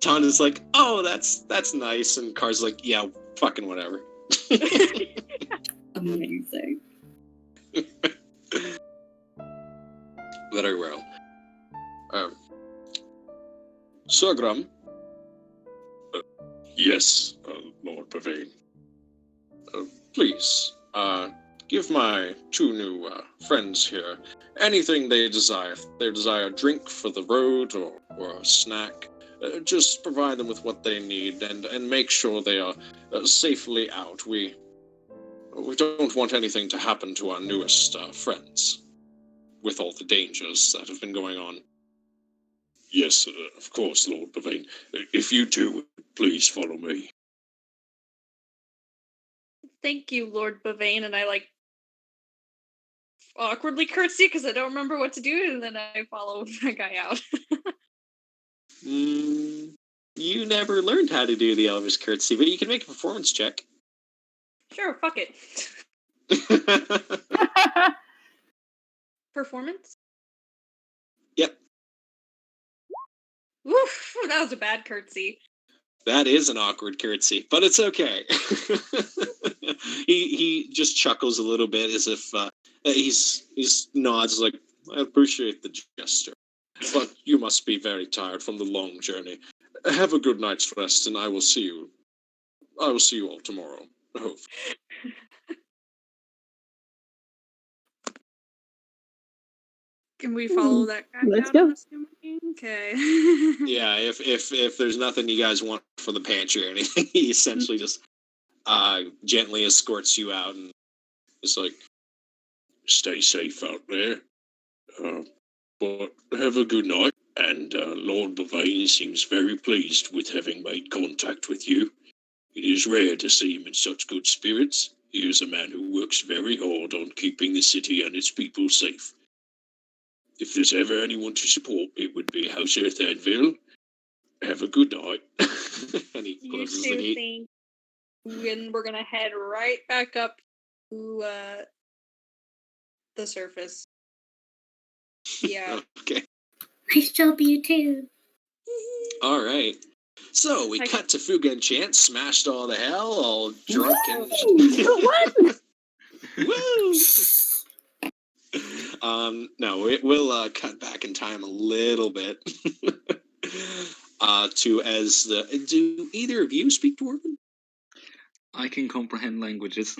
Ton is like, oh, that's nice, and Car's like, yeah, fucking whatever. Amazing. Very well. Sir yes, Lord Pavane. Please, give my two new friends here anything they desire. If they desire a drink for the road or a snack, just provide them with what they need and make sure they are safely out. We don't want anything to happen to our newest friends with all the dangers that have been going on. Yes, of course, Lord Pavane. If you two, please follow me. Thank you, Lord Bavane, and I awkwardly curtsy because I don't remember what to do, and then I follow that guy out. You never learned how to do the Elvis curtsy, but you can make a performance check. Sure, fuck it. Performance? Yep. Woof, that was a bad curtsy. That is an awkward curtsy, but it's okay. he just chuckles a little bit as if he's nods like, I appreciate the gesture, but you must be very tired from the long journey. Have a good night's rest, and I will see you all tomorrow. I hope. Can we follow that guy Let's out? go. I'm assuming? Okay. Yeah, if there's nothing you guys want for the pantry or anything, he essentially just gently escorts you out and is like, Stay safe out there. But have a good night. And Lord Bavane seems very pleased with having made contact with you. It is rare to see him in such good spirits. He is a man who works very hard on keeping the city and its people safe. If there's ever anyone to support, it would be House Earthanville. Have a good night. and he You closes the two gate. think, and we're gonna head right back up to the surface. Yeah. Okay. Nice job, you too. All right. So we cut to Fugue and Chance, smashed all to hell, all drunk and What? woo. No, we'll cut back in time a little bit. Do either of you speak Dwarven? I can comprehend languages.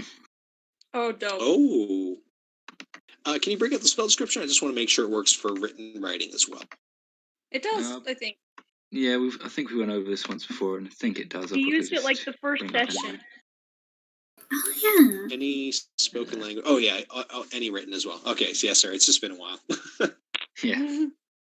Oh, dope. Oh. Can you bring up the spell description? I just want to make sure it works for written writing as well. It does, I think. Yeah, I think we went over this once before, and I think it does. We used it like the first bring it session. Oh, yeah. Any spoken language? Oh, yeah. Any written as well. Okay, so yeah, sorry. It's just been a while. Yeah.